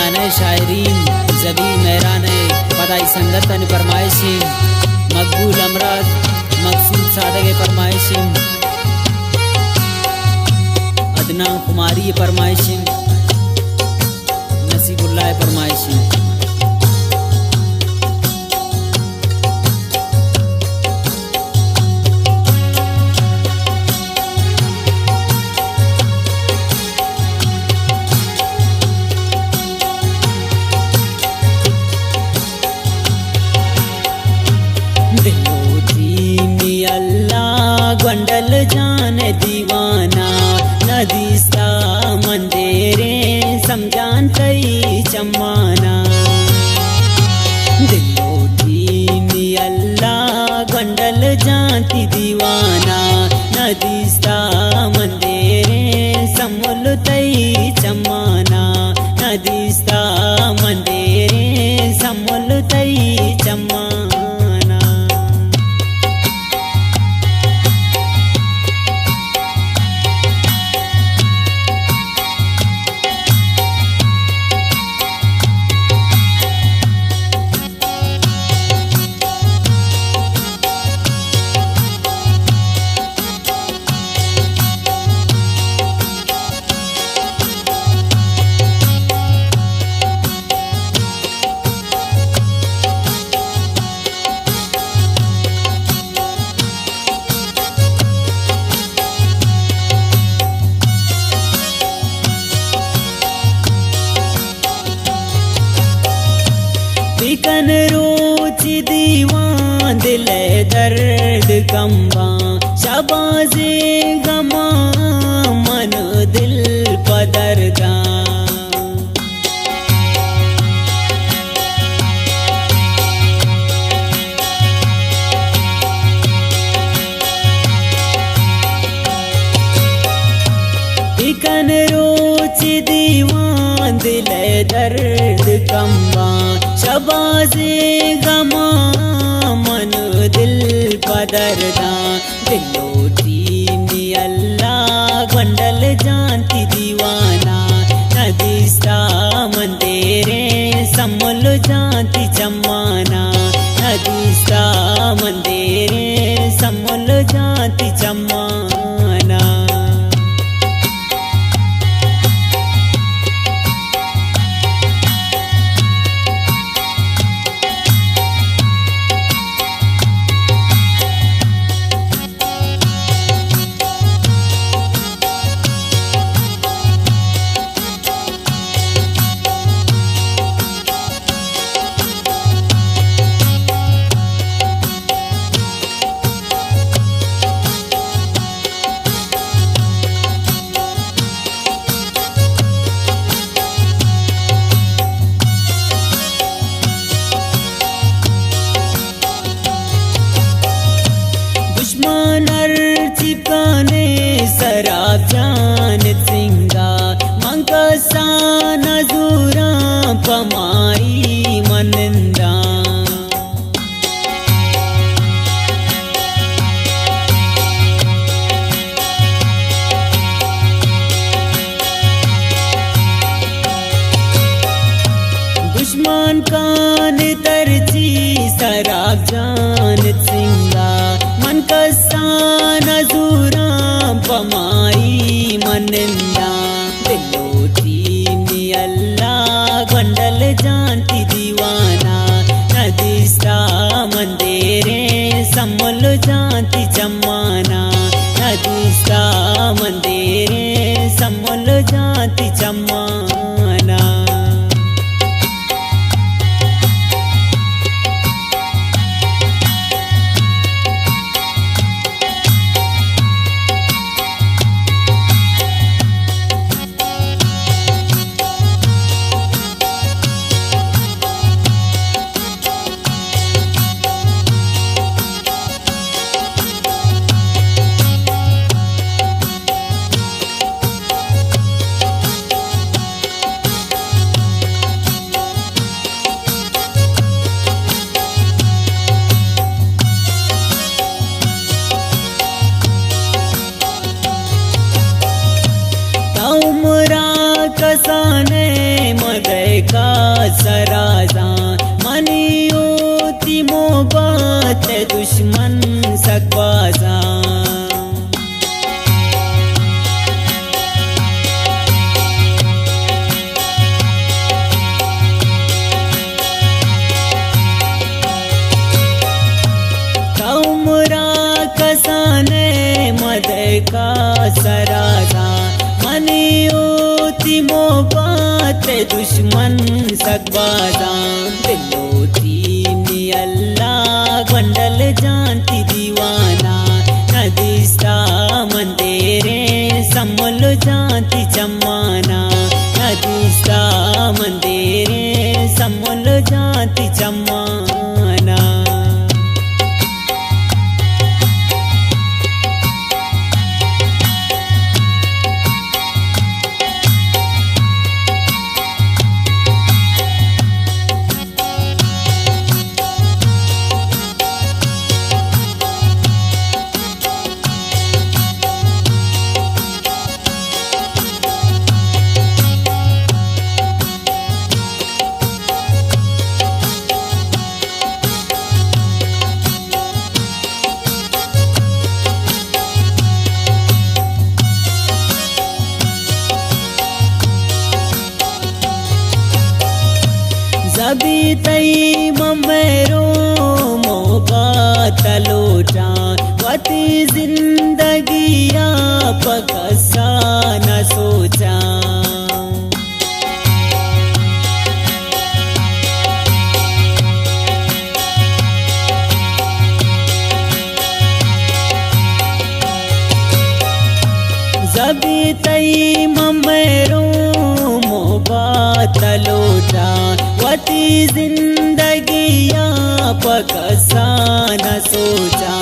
गाने शायरीन जबी मेहराने पदाई संगतन फरमाइशी मकबूल अमराज मकसूद सादगे फरमाइशी अदनान कुमारी फरमाइशी नसीबुल्लाह फरमाइशी ग्वंडल जान दीवाना नदीस्ता मंदेरे समझान तई चम्माना दिलो दीनी अल्लाह ग्वंडल जानती दीवाना नदीस्ता मंदेरे समुल तई चम्माना नदीस्ता मंदेरे समुल तई चम्माना बिकन रोच दीवान दिल दर्द कम्बा शबाज़े गमा मन दिल पदरदा बिकन रोच दीवान दिल दर्द कम्बा शबाज़े गमा मन दिल पदरदा दिलो दीनी अल्लाह ग्वंडल जानती दीवाना नदीस्ता मंदेरे समुल जानती चम्माना नदीस्ता मंदेरे समुल जानती चम्माना चिपकाने शराब जान सिंगा मंकसा नजूरा पमाई मनिंदा दुश्मन कान तरची शराब जान सिंगा मन कसा नजूरा पमाई मनिंदा दिलो दीनी अल्लाह ग्वंडल जानती दीवाना नदीस्ता मंदेरे समुल जानती चम्माना नदीस्ता मंदेरे समुल जानती चम्माना कसाने मदे का सराजा मनियोती मोहब्बत दुश्मन सकबाजा कौमरा कसाने मद का सराजा मनियोती मोहब्बत दुश्मन सकबाजा दिलोती में अल्लाह बंडल जानती दीवाना नदिस्ता मंदेरे सम्मल जानती चम्माना नदिस्ता मंदेरे सम्मल जानती चम्माना जबी तई ममेरो मोगा तलोटा वती जिंदगी आप कसा न सोचा जबी तई ममेरो मोगा तलोटा वती जिंदगी आप कसा न सोचा